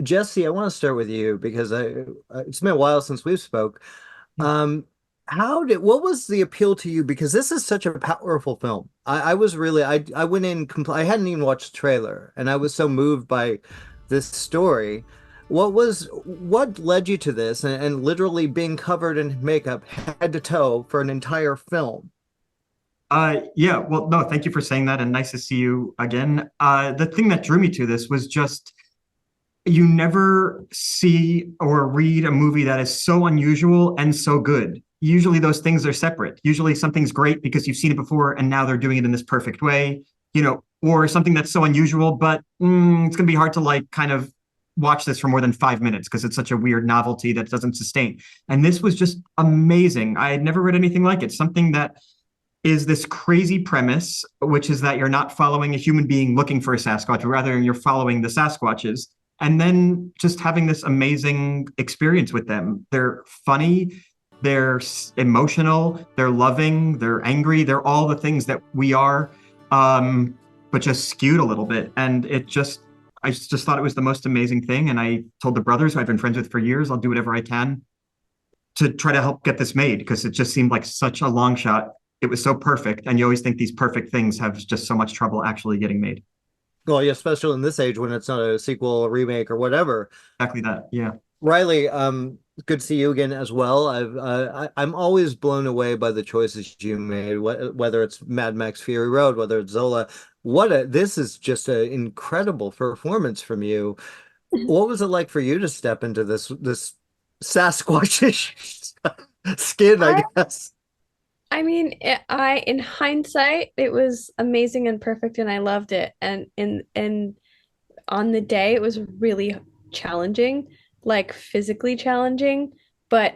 Jesse, I want to start with you because it's been a while since we've spoke. Um, what was the appeal to you? Because this is such a powerful film. I was really, I went in, I hadn't even watched the trailer, and I was so moved by this story. What led you to this and literally being covered in makeup head to toe for an entire film? Yeah, well, no, thank you for saying that, and nice to see you again. The thing that drew me to this was just you never see or read a movie that is so unusual and so good. Usually those things are separate. Usually something's great because you've seen it before and now they're doing it in this perfect way, or something that's so unusual, but it's going to be hard to like kind of watch this for more than 5 minutes because it's such a weird novelty that doesn't sustain. And this was just amazing. I had never read anything like it. Something that is this crazy premise, which is that you're not following a human being looking for a Sasquatch, rather you're following the Sasquatches, and then just having this amazing experience with them. They're funny, they're emotional, they're loving, they're angry, they're all the things that we are, but just skewed a little bit. And I just thought it was the most amazing thing. And I told the brothers who I've been friends with for years, I'll do whatever I can to try to help get this made because it just seemed like such a long shot. It was so perfect. And you always think these perfect things have just so much trouble actually getting made. Well, yeah, especially in this age when it's not a sequel, a remake, or whatever. Exactly that. Yeah. Riley, good to see you again as well. I'm always blown away by the choices you made, whether it's Mad Max Fury Road, whether it's Zola. This is just an incredible performance from you. What was it like for you to step into this Sasquatchish skin, I I guess? I mean, in hindsight, it was amazing and perfect, and I loved it. And on the day, it was really challenging, like physically challenging. But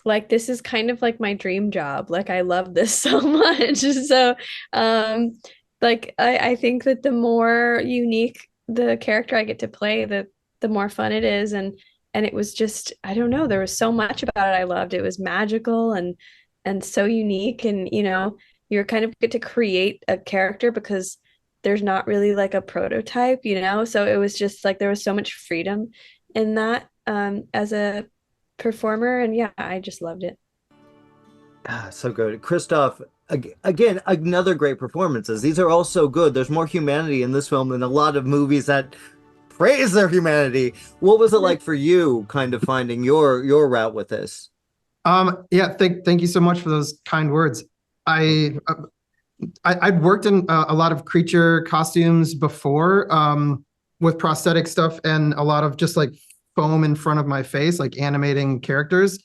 like this is kind of like my dream job. Like I love this so much. So, um, I think that the more unique the character I get to play, the more fun it is. And it was just, I don't know, there was so much about it I loved. It was magical and so unique. And you're kind of get to create a character because there's not really like a prototype. So it was just like there was so much freedom in that as a performer. And yeah, I just loved it. Ah, so good. Christophe, again, another great performances. These are all so good. There's more humanity in this film than a lot of movies that praise their humanity. What was it like for you kind of finding your route with this? Yeah, thank you so much for those kind words. I, I'd worked in a lot of creature costumes before, with prosthetic stuff and a lot of just like foam in front of my face, like animating characters.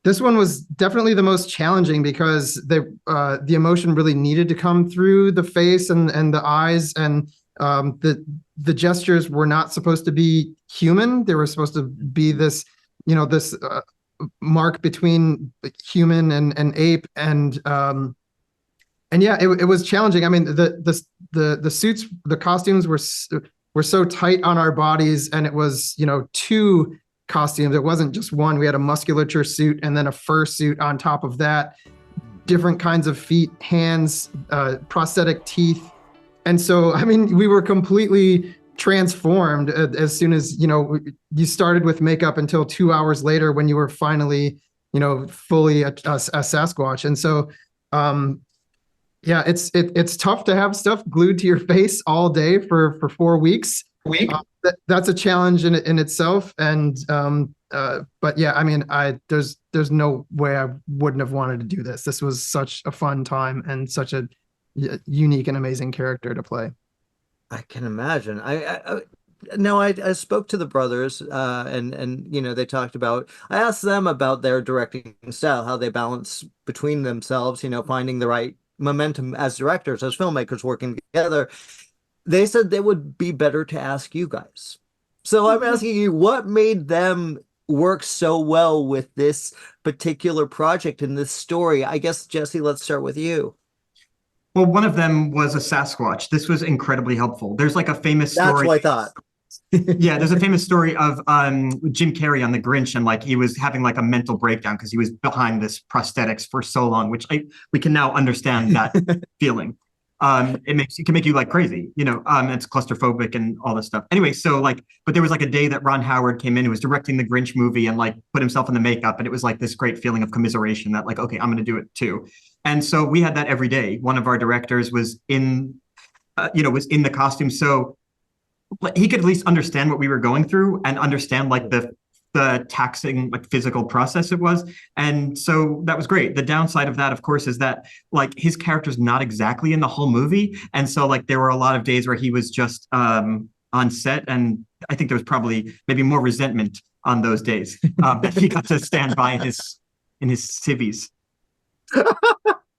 This one was definitely the most challenging because the emotion really needed to come through the face and the eyes, and the gestures were not supposed to be human. They were supposed to be this mark between human and ape, and yeah, it was challenging. I mean, the suits, the costumes were so tight on our bodies, and it was two costumes. It wasn't just one. We had a musculature suit and then a fur suit on top of that, different kinds of feet, hands, prosthetic teeth. And so, I mean, we were completely transformed as soon as, you started with makeup until 2 hours later when you were finally, fully a Sasquatch. And so, yeah, it's tough to have stuff glued to your face all day for 4 weeks. That's a challenge in itself. And but yeah, I mean, there's no way I wouldn't have wanted to do this. This was such a fun time and such a unique and amazing character to play. I can imagine. No, I spoke to the brothers, and they talked about. I asked them about their directing style, how they balance between themselves, finding the right momentum as directors, as filmmakers working together. They said they would be better to ask you guys. So I'm asking you, what made them work so well with this particular project and this story? I guess, Jesse, let's start with you. Well, one of them was a Sasquatch. This was incredibly helpful. There's like a famous That's story. what I thought. Yeah, there's a famous story of Jim Carrey on The Grinch, and like he was having like a mental breakdown because he was behind this prosthetics for so long, which we can now understand that feeling. It can make you like crazy, it's claustrophobic and all this stuff. Anyway, so like, but there was like a day that Ron Howard came in, who was directing the Grinch movie, and like put himself in the makeup, and it was like this great feeling of commiseration that like, okay, I'm going to do it too. And so we had that every day. One of our directors was was in the costume, so he could at least understand what we were going through and understand like the taxing like physical process it was. And so that was great. The downside of that, of course, is that like his character's not exactly in the whole movie, and so like there were a lot of days where he was just on set, and I think there was probably maybe more resentment on those days that he got to stand by in his civvies.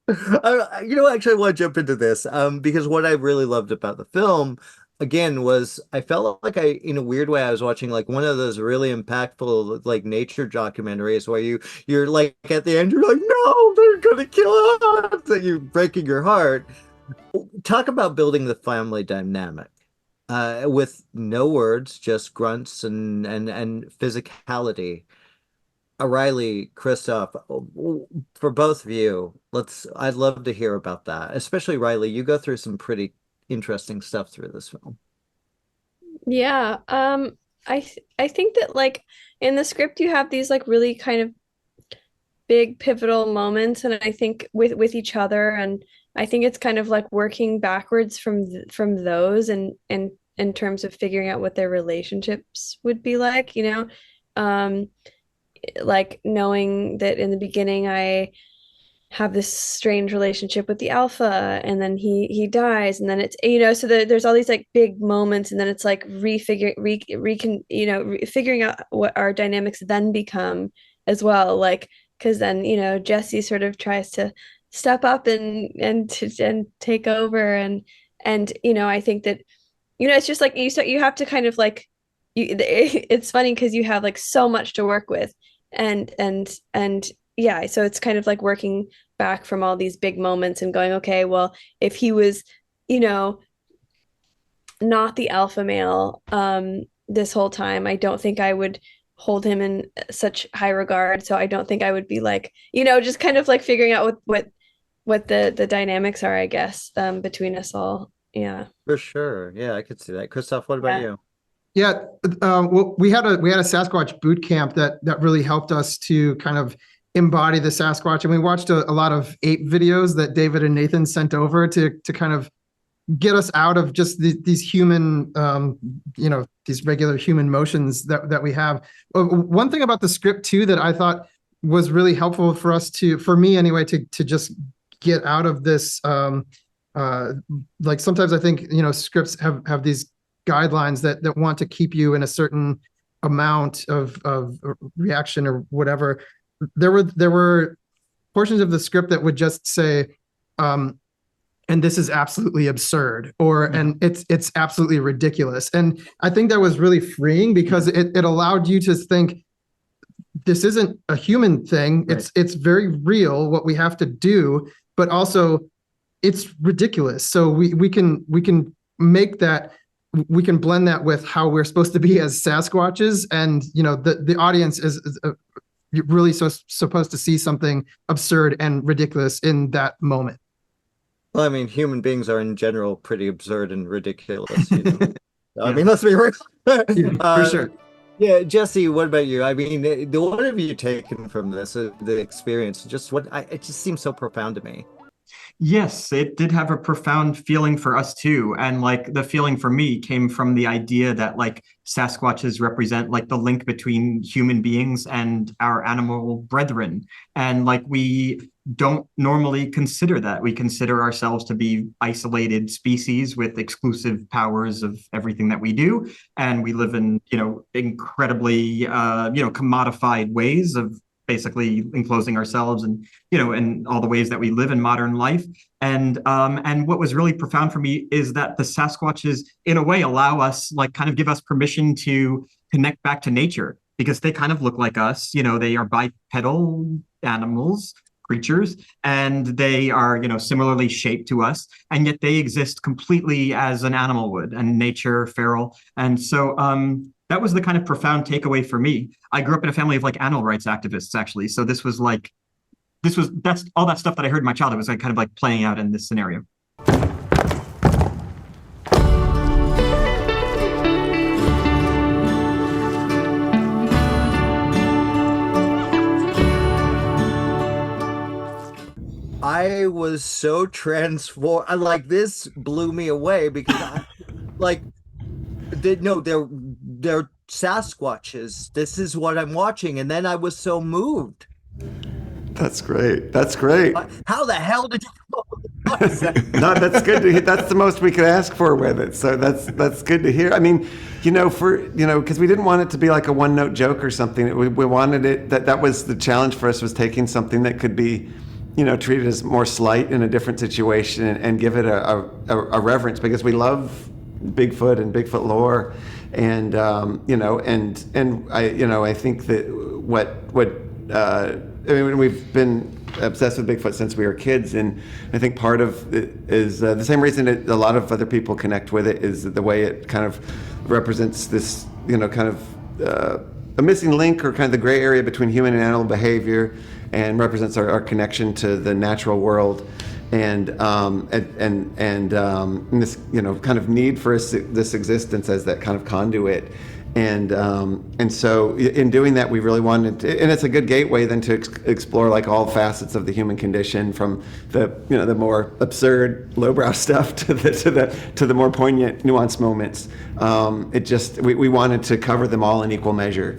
Actually, I want to jump into this because what I really loved about the film, again, was I felt like in a weird way, I was watching like one of those really impactful like nature documentaries where you're like at the end, you're like, no, they're gonna kill us, that you're breaking your heart. Talk about building the family dynamic with no words, just grunts and physicality. Riley, Christoph, for both of you, I'd love to hear about that. Especially Riley, you go through some pretty interesting stuff through this film. Yeah. I think that like in the script you have these like really kind of big pivotal moments, and I think with each other, and I think it's kind of like working backwards from those, and in terms of figuring out what their relationships would be like, like knowing that in the beginning I have this strange relationship with the alpha, and then he dies, and then it's so there's all these like big moments, and then it's like figuring out what our dynamics then become as well, like because then Jesse sort of tries to step up and take over, and I think that it's just like you have to kind of like it's funny because you have like so much to work with, and yeah, so it's kind of like working back from all these big moments and going, okay, well, if he was, not the alpha male this whole time, I don't think I would hold him in such high regard. So I don't think I would be like, just kind of like figuring out what the dynamics are, I guess, between us all. Yeah. For sure. Yeah, I could see that. Christoph, what about you? Yeah, well, we had a Sasquatch boot camp that really helped us to kind of embody the Sasquatch, and we watched a lot of ape videos that David and Nathan sent over to kind of get us out of just these human, these regular human motions that we have. One thing about the script too that I thought was really helpful for me anyway, to just get out of this. Like sometimes I think scripts have these guidelines that want to keep you in a certain amount of reaction or whatever. There were portions of the script that would just say, and this is absolutely absurd, and it's absolutely ridiculous. And I think that was really freeing because it allowed you to think, this isn't a human thing. Right. It's very real what we have to do, but also it's ridiculous. So we can make that. We can blend that with how we're supposed to be as Sasquatches, and the audience is really supposed to see something absurd and ridiculous in that moment. Well, I mean, human beings are in general pretty absurd and ridiculous. I mean, let's be real. For sure. Yeah, Jesse, what about you? I mean, what have you taken from this, the experience? It just seems so profound to me. Yes, it did have a profound feeling for us too. And like the feeling for me came from the idea that like Sasquatches represent like the link between human beings and our animal brethren. And like we don't normally consider that. We consider ourselves to be isolated species with exclusive powers of everything that we do. And we live in, incredibly, commodified ways of basically enclosing ourselves and in all the ways that we live in modern life. And what was really profound for me is that the Sasquatches in a way allow us, like kind of give us permission to connect back to nature, because they kind of look like us. They are bipedal animals, creatures, and they are similarly shaped to us, and yet they exist completely as an animal would, and nature, feral. And so that was the kind of profound takeaway for me. I grew up in a family of like animal rights activists, actually. So that's all that stuff that I heard in my childhood was like kind of like playing out in this scenario. was so transformed. Like this blew me away because like no, they're Sasquatches. This is what I'm watching, and then I was so moved. That's great. That's great. How the hell did you come up with the concept? No, that's good to hear. That's the most we could ask for with it. So that's good to hear. I mean, because we didn't want it to be like a one-note joke or something. We wanted it that was the challenge for us, was taking something that could be, treated as more slight in a different situation and give it a reverence, because we love Bigfoot and Bigfoot lore, and I think that we've been obsessed with Bigfoot since we were kids, and I think part of it is the same reason that a lot of other people connect with it is the way it kind of represents this, a missing link, or kind of the gray area between human and animal behavior, and represents our connection to the natural world, and this kind of need for this existence as that kind of conduit. And so in doing that, we really wanted to, and it's a good gateway then to explore like all facets of the human condition, from the more absurd lowbrow stuff to the more poignant nuanced moments. We wanted to cover them all in equal measure.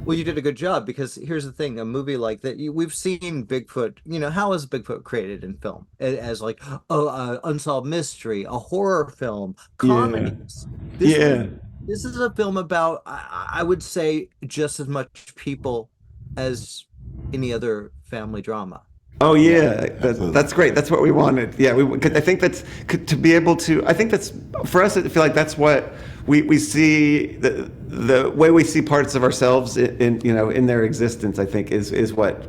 Well, you did a good job, because here's the thing: a movie like that, we've seen Bigfoot. How is Bigfoot created in film? As like unsolved mystery, a horror film, comedies. This is a film about, I would say, just as much people as any other family drama. Oh yeah, that's great. That's what we wanted. Yeah, I think that's to be able to. I think that's for us. I feel like that's what we see, the way we see parts of ourselves in their existence. I think is what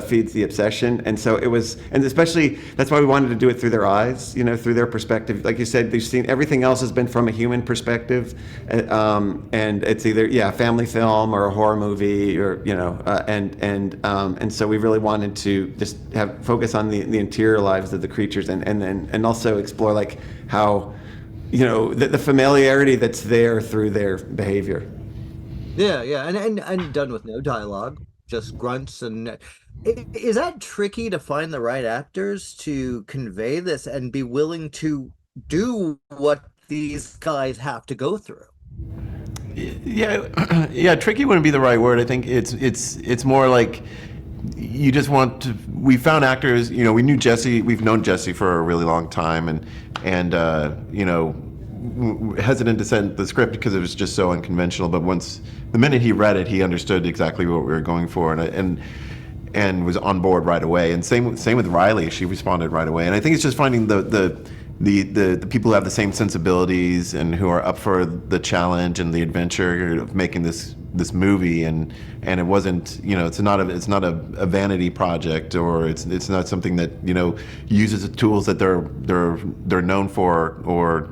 feeds the obsession. And so it was, and especially that's why we wanted to do it through their eyes. Through their perspective. Like you said, they've seen everything else has been from a human perspective, and it's either a family film or a horror movie, or and so we really wanted to just focus on the interior lives of the creatures, and also explore like how the familiarity that's there through their behavior. Yeah, and done with no dialogue, just grunts. And is that tricky to find the right actors to convey this and be willing to do what these guys have to go through? Yeah, tricky wouldn't be the right word. I think it's more like you just want to. We found actors. We knew Jesse. We've known Jesse for a really long time, and hesitant to send the script because it was just so unconventional. But the minute he read it, he understood exactly what we were going for, and was on board right away. And same with Riley. She responded right away. And I think it's just finding the people who have the same sensibilities and who are up for the challenge and the adventure of making this movie, and it wasn't, it's not a vanity project, or it's not something that uses the tools that they're known for, or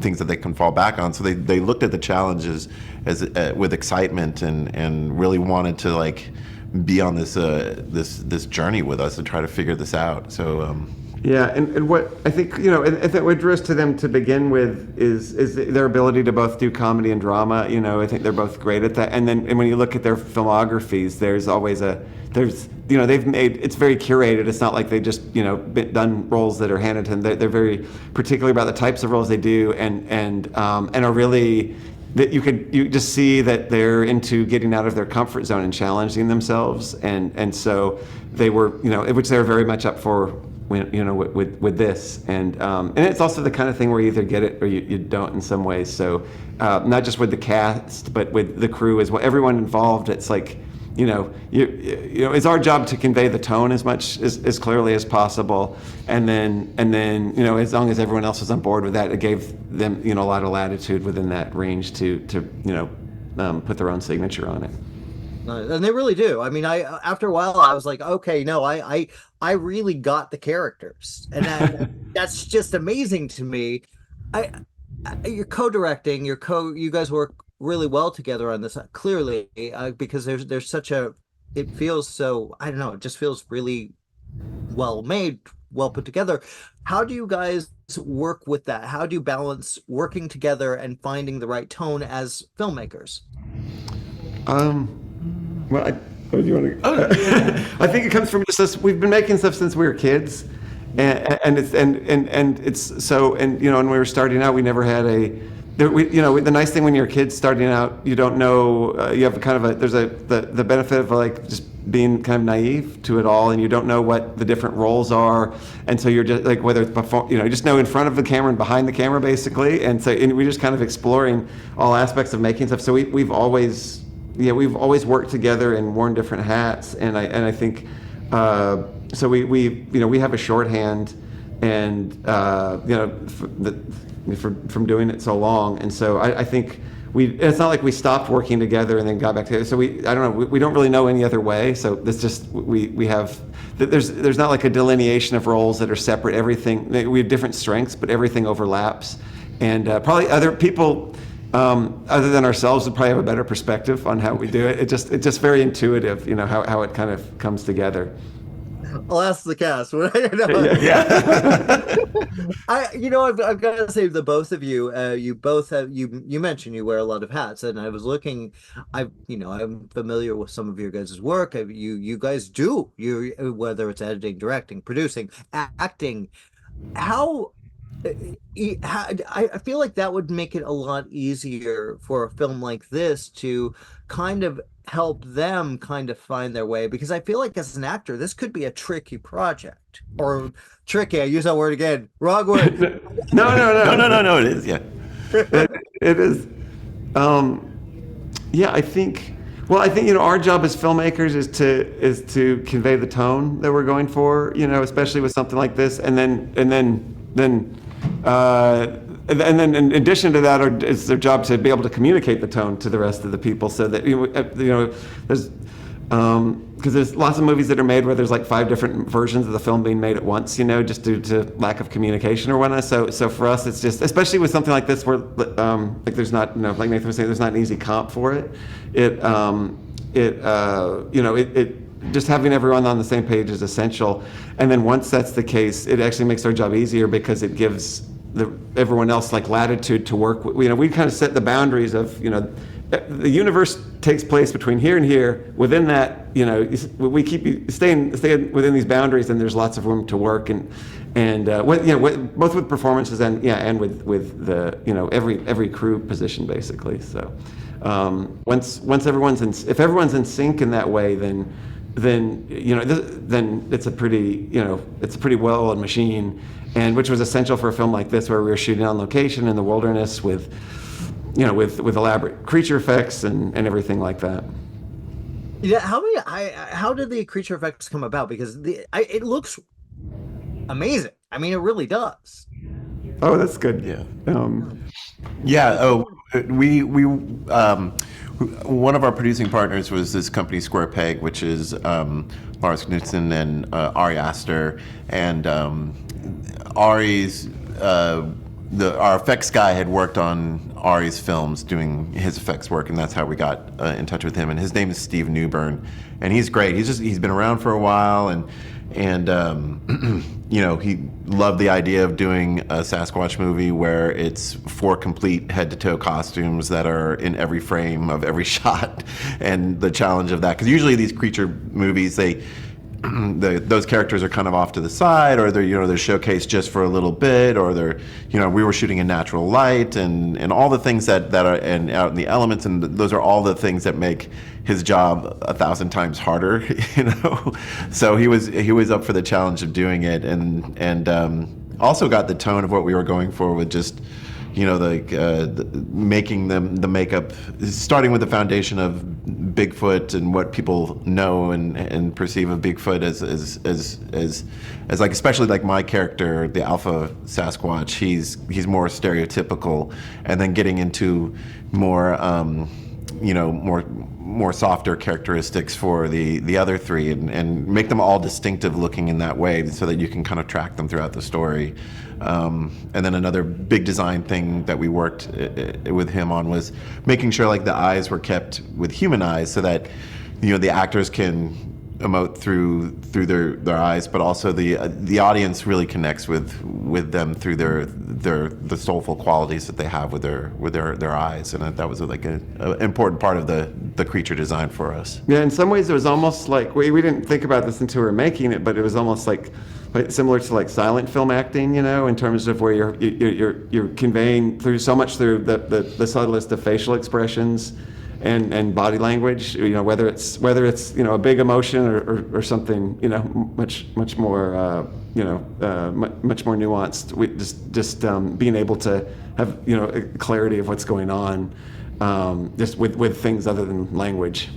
things that they can fall back on. So they looked at the challenges as with excitement, and really wanted to like be on this journey with us and try to figure this out. So yeah, and what I think, and that what drew us to them to begin with is their ability to both do comedy and drama. I think they're both great at that. And when you look at their filmographies, there's always they've made, it's very curated. It's not like they just, done roles that are handed to them. They're very particular about the types of roles they do, and are really, that you just see that they're into getting out of their comfort zone and challenging themselves. And so they were, which they were very much up for, with this, and it's also the kind of thing where you either get it or you don't in some ways. So not just with the cast, but with the crew as well, everyone involved. It's like it's our job to convey the tone as much as clearly as possible, and then as long as everyone else was on board with that, it gave them a lot of latitude within that range to put their own signature on it. And they really do. I mean, after a while, I was like, okay, no, I really got the characters, and that's just amazing to me. You're co-directing, you guys work really well together on this, clearly, because there's such it feels so, I don't know, it just feels really well made, well put together. How do you guys work with that? How do you balance working together and finding the right tone as filmmakers? Well, Oh, do you want to? I think it comes from just us. We've been making stuff since we were kids, and it's so, and you know, when we were starting out, we never had you know, the nice thing when you're a kid starting out, you don't know, you have kind of the benefit of like just being kind of naive to it all, and you don't know what the different roles are, and so you're just like, whether it's before, you know, you just know in front of the camera and behind the camera basically, and so we're just kind of exploring all aspects of making stuff. So we've always worked together and worn different hats, and I think so we you know, we have a shorthand, and you know, from doing it so long, and so I think it's not like we stopped working together and then got back together. So I don't know, we don't really know any other way. So this just we have, there's not like a delineation of roles that are separate. Everything, we have different strengths, but everything overlaps, and probably other people. Other than ourselves would probably have a better perspective on how we do it. It's just very intuitive, you know, how it kind of comes together. I'll ask the cast. You know, I've got to say, the both of you, you both have, you mentioned you wear a lot of hats, and I was looking, you know, I'm familiar with some of your guys' work. You guys do, whether it's editing, directing, producing, acting, how I feel like that would make it a lot easier for a film like this to kind of help them kind of find their way, because I feel like as an actor, this could be a tricky project. Or tricky, I use that word again. Wrong word. No, it is, yeah. It is. Yeah, I think, you know, our job as filmmakers is to convey the tone that we're going for, you know, especially with something like this, and then in addition to that, it's their job to be able to communicate the tone to the rest of the people, so that you know, there's because there's lots of movies that are made where there's like 5 different versions of the film being made at once, you know, just due to lack of communication or whatnot. So for us, it's just, especially with something like this, where like there's not, you know, like Nathan was saying, there's not an easy comp for it. You know, just having everyone on the same page is essential. And then once that's the case, it actually makes our job easier, because it gives everyone else like latitude to work with. You know, we kind of set the boundaries of, you know, the universe takes place between here and here. Within that, you know, we keep you staying within these boundaries, and there's lots of room to work, and both with performances and with the, you know, every crew position basically. So once if everyone's in sync in that way, then you know, then it's a pretty well-oiled machine, and which was essential for a film like this, where we were shooting on location in the wilderness with elaborate creature effects and everything like that. Yeah, how did the creature effects come about? Because it looks amazing. I mean, it really does. Oh, that's good. Yeah. Yeah. Oh, we one of our producing partners was this company Square Peg, which is Lars Knudsen and Ari Aster, and Ari's our effects guy had worked on Ari's films doing his effects work, and that's how we got in touch with him. And his name is Steve Newburn, and he's great. He's been around for a while, and you know, he loved the idea of doing a Sasquatch movie where it's 4 complete head-to-toe costumes that are in every frame of every shot, and the challenge of that, because usually these creature movies, those characters are kind of off to the side, or they're showcased just for a little bit, or they're, you know, we were shooting in natural light and all the things that are and out in the elements, and those are all the things that make his job 1,000 times harder, you know. So he was up for the challenge of doing it, and also got the tone of what we were going for with just, you know, making the makeup, starting with the foundation of Bigfoot and what people know and perceive of Bigfoot as like, especially like my character, the alpha Sasquatch, he's more stereotypical, and then getting into more you know, more softer characteristics for the other 3, and make them all distinctive looking in that way, so that you can kind of track them throughout the story. And then another big design thing that we worked with him on was making sure like the eyes were kept with human eyes, so that, you know, the actors can emote through their eyes, but also the audience really connects with them through the soulful qualities that they have with their eyes, and that was like an important part of the creature design for us. Yeah, in some ways it was almost like we didn't think about this until we were making it, but it was almost like similar to like silent film acting, you know, in terms of where you're conveying through so much through the subtlest of facial expressions and body language, you know, whether it's you know, a big emotion or something, you know, much more much more nuanced. We just being able to have, you know, clarity of what's going on, just with things other than language.